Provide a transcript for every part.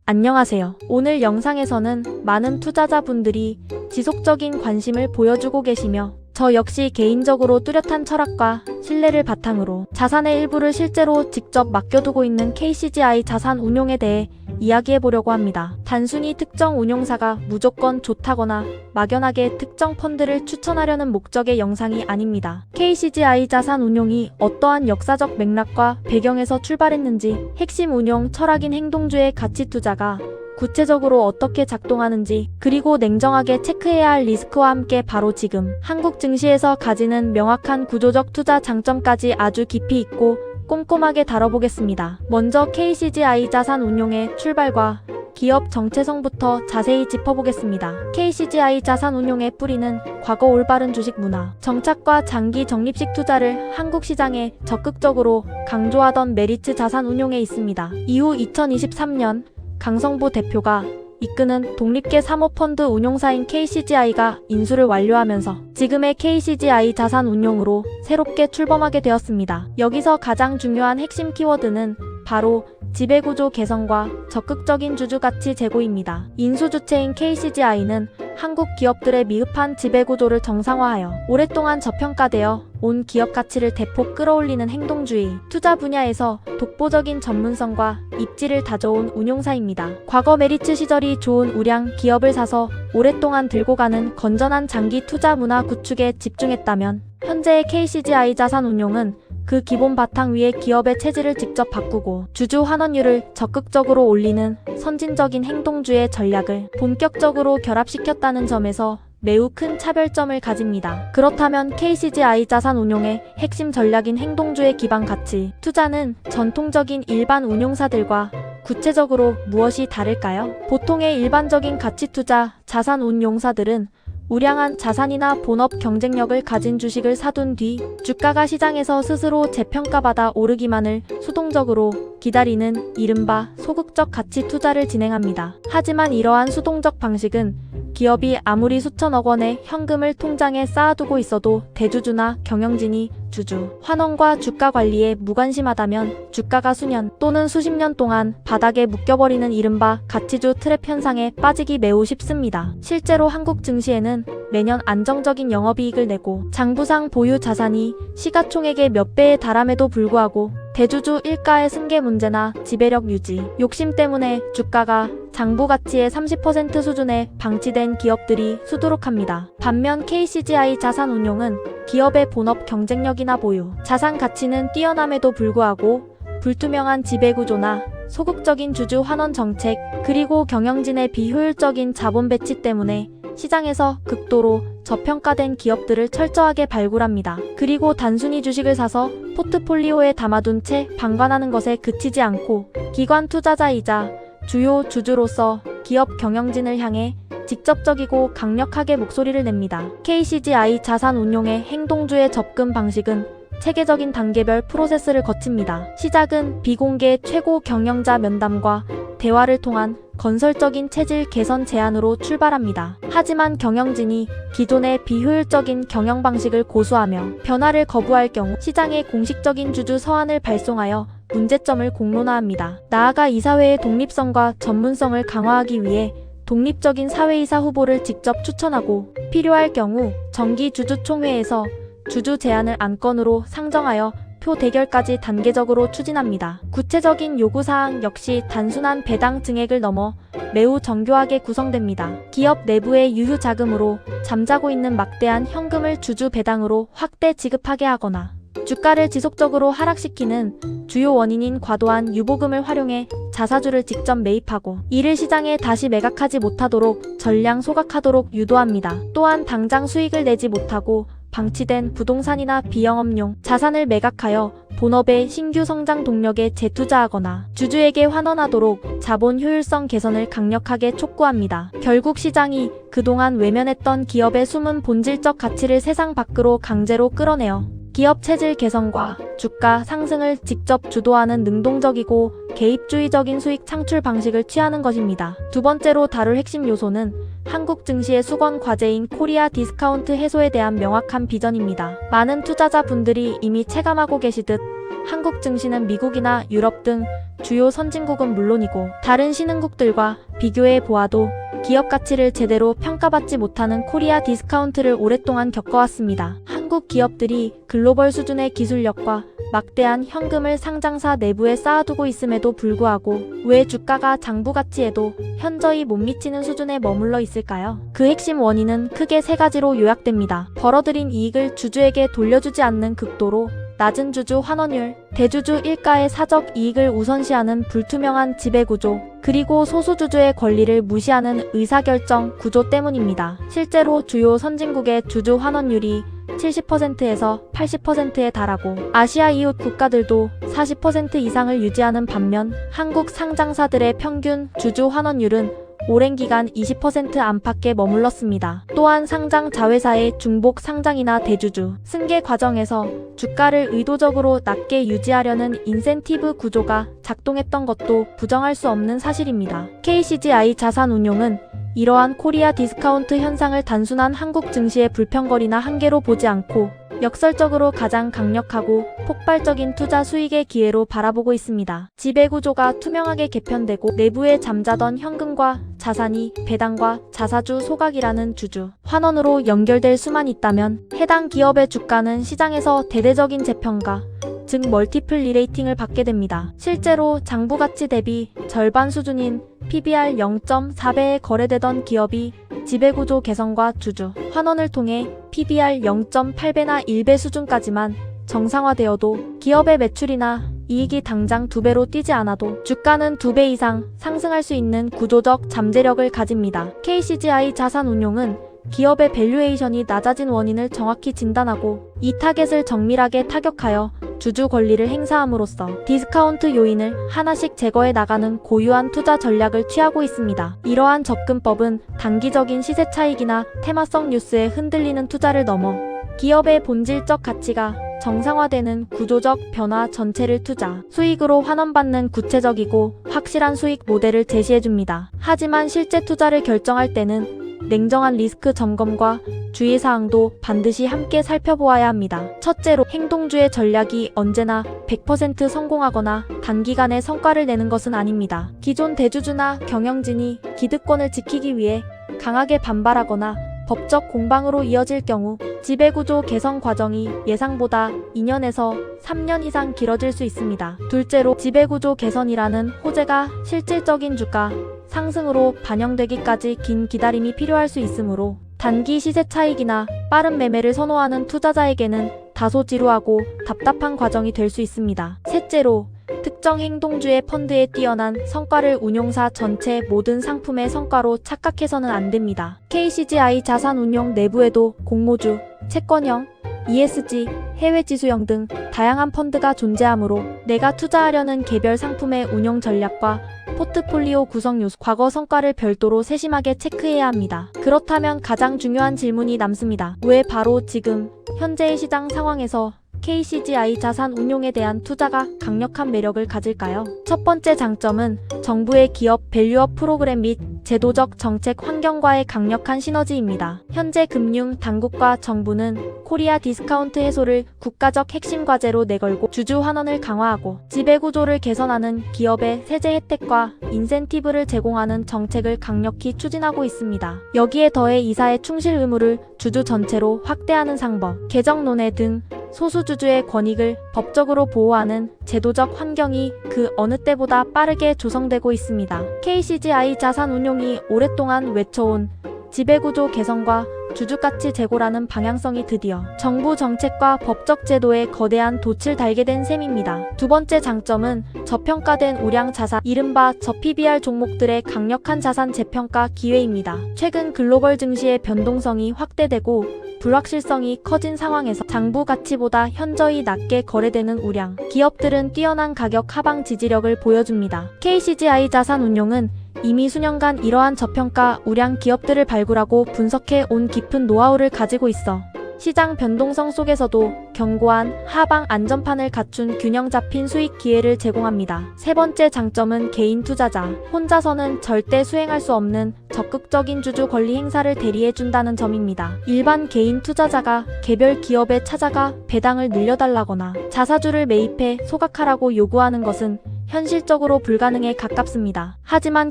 안녕하세요. 오늘 영상에서는 많은 투자자분들이 지속적인 관심을 보여주고 계시며 저 역시 개인적으로 뚜렷한 철학과 신뢰를 바탕으로 자산의 일부를 실제로 직접 맡겨두고 있는 KCGI 자산운용에 대해 이야기해보려고 합니다. 단순히 특정 운용사가 무조건 좋다거나 막연하게 특정 펀드를 추천하려는 목적의 영상이 아닙니다. KCGI 자산운용이 어떠한 역사적 맥락과 배경에서 출발했는지, 핵심 운용 철학인 행동주의 가치투자가 구체적으로 어떻게 작동하는지, 그리고 냉정하게 체크해야 할 리스크와 함께 바로 지금 한국 증시에서 가지는 명확한 구조적 투자 장점까지 아주 깊이 있고 꼼꼼하게 다뤄보겠습니다. 먼저 KCGI 자산운용의 출발과 기업 정체성부터 자세히 짚어보겠습니다. KCGI 자산운용의 뿌리는 과거 올바른 주식 문화, 정착과 장기 적립식 투자를 한국 시장에 적극적으로 강조하던 메리츠 자산운용에 있습니다. 이후 2023년 강성보 대표가 이끄는 독립계 사모펀드 운용사인 KCGI가 인수를 완료하면서 지금의 KCGI 자산운용으로 새롭게 출범하게 되었습니다. 여기서 가장 중요한 핵심 키워드는 바로 지배구조 개선과 적극적인 주주가치 제고입니다. 인수주체인 KCGI는 한국 기업들의 미흡한 지배구조를 정상화하여 오랫동안 저평가되어 온 기업 가치를 대폭 끌어올리는 행동주의, 투자 분야에서 독보적인 전문성과 입지를 다져온 운용사입니다. 과거 메리츠 시절이 좋은 우량 기업을 사서 오랫동안 들고 가는 건전한 장기 투자 문화 구축에 집중했다면, 현재의 KCGI 자산운용은 그 기본 바탕 위에 기업의 체질을 직접 바꾸고 주주 환원율을 적극적으로 올리는 선진적인 행동주의 전략을 본격적으로 결합시켰다는 점에서 매우 큰 차별점을 가집니다. 그렇다면 KCGI 자산운용의 핵심 전략인 행동주의 기반 가치 투자는 전통적인 일반 운용사들과 구체적으로 무엇이 다를까요? 보통의 일반적인 가치 투자 자산운용사들은 우량한 자산이나 본업 경쟁력을 가진 주식을 사둔 뒤 주가가 시장에서 스스로 재평가받아 오르기만을 수동적으로 기다리는 이른바 소극적 가치 투자를 진행합니다. 하지만 이러한 수동적 방식은 기업이 아무리 수천억 원의 현금을 통장에 쌓아두고 있어도 대주주나 경영진이 주주 환원과 주가 관리에 무관심하다면 주가가 수년 또는 수십 년 동안 바닥에 묶여버리는 이른바 가치주 트랩 현상에 빠지기 매우 쉽습니다. 실제로 한국 증시에는 매년 안정적인 영업이익을 내고 장부상 보유 자산이 시가총액의 몇 배에 달함에도 불구하고 대주주 일가의 승계 문제나 지배력 유지, 욕심 때문에 주가가 장부 가치의 30% 수준에 방치된 기업들이 수두룩합니다. 반면 KCGI 자산운용은 기업의 본업 경쟁력이나 보유, 자산 가치는 뛰어남에도 불구하고 불투명한 지배구조나 소극적인 주주 환원 정책, 그리고 경영진의 비효율적인 자본 배치 때문에 시장에서 극도로 저평가된 기업들을 철저하게 발굴합니다. 그리고 단순히 주식을 사서 포트폴리오에 담아둔 채 방관하는 것에 그치지 않고 기관 투자자이자 주요 주주로서 기업 경영진을 향해 직접적이고 강력하게 목소리를 냅니다. KCGI 자산운용의 행동주의 접근 방식은 체계적인 단계별 프로세스를 거칩니다. 시작은 비공개 최고 경영자 면담과 대화를 통한 건설적인 체질 개선 제안으로 출발합니다. 하지만 경영진이 기존의 비효율적인 경영 방식을 고수하며 변화를 거부할 경우 시장에 공식적인 주주 서한을 발송하여 문제점을 공론화합니다. 나아가 이사회의 독립성과 전문성을 강화하기 위해 독립적인 사회이사 후보를 직접 추천하고 필요할 경우 정기 주주총회에서 주주 제안을 안건으로 상정하여 표 대결까지 단계적으로 추진합니다. 구체적인 요구사항 역시 단순한 배당 증액을 넘어 매우 정교하게 구성됩니다. 기업 내부의 유휴 자금으로 잠자고 있는 막대한 현금을 주주 배당으로 확대 지급하게 하거나 주가를 지속적으로 하락시키는 주요 원인인 과도한 유보금을 활용해 자사주를 직접 매입하고 이를 시장에 다시 매각하지 못하도록 전량 소각하도록 유도합니다. 또한 당장 수익을 내지 못하고 방치된 부동산이나 비영업용 자산을 매각하여 본업의 신규 성장 동력에 재투자하거나 주주에게 환원하도록 자본 효율성 개선을 강력하게 촉구합니다. 결국 시장이 그동안 외면했던 기업의 숨은 본질적 가치를 세상 밖으로 강제로 끌어내어 기업 체질 개선과 주가 상승을 직접 주도하는 능동적이고 개입주의적인 수익 창출 방식을 취하는 것입니다. 두 번째로 다룰 핵심 요소는 한국 증시의 수건 과제인 코리아 디스카운트 해소에 대한 명확한 비전입니다. 많은 투자자분들이 이미 체감하고 계시듯 한국 증시는 미국이나 유럽 등 주요 선진국은 물론이고 다른 신흥국들과 비교해 보아도 기업 가치를 제대로 평가받지 못하는 코리아 디스카운트를 오랫동안 겪어왔습니다. 한국 기업들이 글로벌 수준의 기술력과 막대한 현금을 상장사 내부에 쌓아두고 있음에도 불구하고 왜 주가가 장부 가치에도 현저히 못 미치는 수준에 머물러 있을까요? 그 핵심 원인은 크게 세 가지로 요약됩니다. 벌어들인 이익을 주주에게 돌려주지 않는 극도로 낮은 주주 환원율, 대주주 일가의 사적 이익을 우선시하는 불투명한 지배구조, 그리고 소수주주의 권리를 무시하는 의사결정 구조 때문입니다. 실제로 주요 선진국의 주주 환원율이 70%에서 80%에 달하고 아시아 이웃 국가들도 40% 이상을 유지하는 반면 한국 상장사들의 평균 주주 환원율은 오랜 기간 20% 안팎에 머물렀습니다. 또한 상장 자회사의 중복 상장이나 대주주, 승계 과정에서 주가를 의도적으로 낮게 유지하려는 인센티브 구조가 작동했던 것도 부정할 수 없는 사실입니다. KCGI 자산운용은 이러한 코리아 디스카운트 현상을 단순한 한국 증시의 불평거리나 한계로 보지 않고 역설적으로 가장 강력하고 폭발적인 투자 수익의 기회로 바라보고 있습니다. 지배구조가 투명하게 개편되고 내부에 잠자던 현금과 자산이 배당과 자사주 소각이라는 주주 환원으로 연결될 수만 있다면 해당 기업의 주가는 시장에서 대대적인 재평가, 즉 멀티플 리레이팅을 받게 됩니다. 실제로 장부가치 대비 절반 수준인 PBR 0.4배에 거래되던 기업이 지배구조 개선과 주주 환원을 통해 PBR 0.8배나 1배 수준까지만 정상화되어도 기업의 매출이나 이익이 당장 2배로 뛰지 않아도 주가는 2배 이상 상승할 수 있는 구조적 잠재력을 가집니다. KCGI 자산운용은 기업의 밸류에이션이 낮아진 원인을 정확히 진단하고 이 타겟을 정밀하게 타격하여 주주 권리를 행사함으로써 디스카운트 요인을 하나씩 제거해 나가는 고유한 투자 전략을 취하고 있습니다. 이러한 접근법은 단기적인 시세 차익이나 테마성 뉴스에 흔들리는 투자를 넘어 기업의 본질적 가치가 정상화되는 구조적 변화 전체를 투자, 수익으로 환원받는 구체적이고 확실한 수익 모델을 제시해줍니다. 하지만 실제 투자를 결정할 때는 냉정한 리스크 점검과 주의사항도 반드시 함께 살펴보아야 합니다. 첫째로 행동주의 전략이 언제나 100% 성공하거나 단기간에 성과를 내는 것은 아닙니다. 기존 대주주나 경영진이 기득권을 지키기 위해 강하게 반발하거나 법적 공방으로 이어질 경우 지배구조 개선 과정이 예상보다 2년에서 3년 이상 길어질 수 있습니다. 둘째로 지배구조 개선이라는 호재가 실질적인 주가 상승으로 반영되기까지 긴 기다림이 필요할 수 있으므로 단기 시세 차익이나 빠른 매매를 선호하는 투자자에게는 다소 지루하고 답답한 과정이 될 수 있습니다. 셋째로 특정 행동주의 펀드에 뛰어난 성과를 운용사 전체 모든 상품의 성과로 착각해서는 안 됩니다. KCGI 자산운용 내부에도 공모주, 채권형, ESG, 해외지수형 등 다양한 펀드가 존재하므로 내가 투자하려는 개별 상품의 운용 전략과 포트폴리오 구성 요소, 과거 성과를 별도로 세심하게 체크해야 합니다. 그렇다면 가장 중요한 질문이 남습니다. 왜 바로 지금 현재의 시장 상황에서 KCGI 자산운용에 대한 투자가 강력한 매력을 가질까요? 첫 번째 장점은 정부의 기업 밸류업 프로그램 및 제도적 정책 환경과의 강력한 시너지입니다. 현재 금융 당국과 정부는 코리아 디스카운트 해소를 국가적 핵심 과제로 내걸고 주주 환원을 강화하고 지배구조를 개선하는 기업의 세제 혜택과 인센티브를 제공하는 정책을 강력히 추진하고 있습니다. 여기에 더해 이사의 충실 의무를 주주 전체로 확대하는 상법, 개정 논의 등 소수주주의 권익을 법적으로 보호하는 제도적 환경이 그 어느 때보다 빠르게 조성되고 있습니다. KCGI 자산운용이 오랫동안 외쳐온 지배구조 개선과 주주가치 제고라는 방향성이 드디어 정부 정책과 법적 제도에 거대한 돛을 달게 된 셈입니다. 두 번째 장점은 저평가된 우량 자산, 이른바 저PBR 종목들의 강력한 자산 재평가 기회입니다. 최근 글로벌 증시의 변동성이 확대되고 불확실성이 커진 상황에서 장부 가치보다 현저히 낮게 거래되는 우량 기업들은 뛰어난 가격 하방 지지력을 보여줍니다. KCGI 자산운용은 이미 수년간 이러한 저평가 우량 기업들을 발굴하고 분석해 온 깊은 노하우를 가지고 있어 시장 변동성 속에서도 견고한 하방 안전판을 갖춘 균형 잡힌 수익 기회를 제공합니다. 세 번째 장점은 개인 투자자 혼자서는 절대 수행할 수 없는 적극적인 주주 권리 행사를 대리해준다는 점입니다. 일반 개인 투자자가 개별 기업에 찾아가 배당을 늘려달라거나 자사주를 매입해 소각하라고 요구하는 것은 현실적으로 불가능에 가깝습니다. 하지만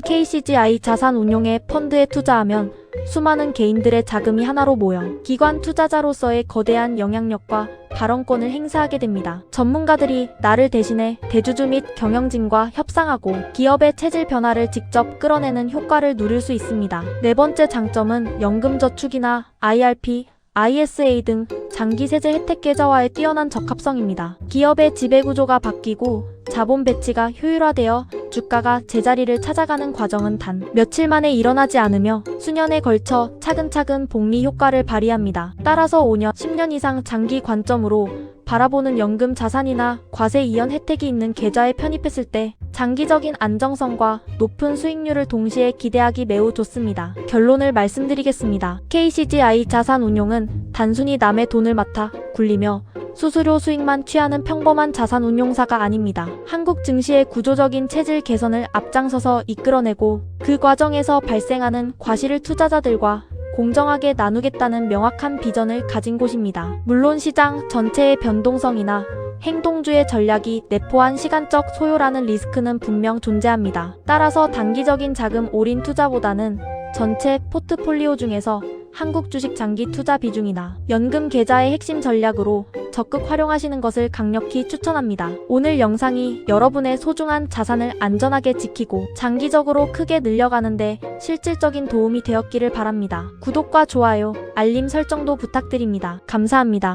KCGI 자산운용의 펀드에 투자하면 수많은 개인들의 자금이 하나로 모여 기관 투자자로서의 거대한 영향력과 발언권을 행사하게 됩니다. 전문가들이 나를 대신해 대주주 및 경영진과 협상하고 기업의 체질 변화를 직접 끌어내는 효과를 누릴 수 있습니다. 네 번째 장점은 연금저축이나 IRP, ISA 등 장기 세제 혜택 계좌와의 뛰어난 적합성입니다. 기업의 지배구조가 바뀌고 자본 배치가 효율화되어 주가가 제자리를 찾아가는 과정은 단 며칠 만에 일어나지 않으며 수년에 걸쳐 차근차근 복리 효과를 발휘합니다. 따라서 5년, 10년 이상 장기 관점으로 바라보는 연금 자산이나 과세 이연 혜택이 있는 계좌에 편입했을 때 장기적인 안정성과 높은 수익률을 동시에 기대하기 매우 좋습니다. 결론을 말씀드리겠습니다. KCGI 자산운용은 단순히 남의 돈을 맡아 굴리며 수수료 수익만 취하는 평범한 자산운용사가 아닙니다. 한국 증시의 구조적인 체질 개선을 앞장서서 이끌어내고 그 과정에서 발생하는 과실을 투자자들과 공정하게 나누겠다는 명확한 비전을 가진 곳입니다. 물론 시장 전체의 변동성이나 행동주의 전략이 내포한 시간적 소요라는 리스크는 분명 존재합니다. 따라서 단기적인 자금 올인 투자보다는 전체 포트폴리오 중에서 한국 주식 장기 투자 비중이나 연금 계좌의 핵심 전략으로 적극 활용하시는 것을 강력히 추천합니다. 오늘 영상이 여러분의 소중한 자산을 안전하게 지키고 장기적으로 크게 늘려가는데 실질적인 도움이 되었기를 바랍니다. 구독과 좋아요, 알림 설정도 부탁드립니다. 감사합니다.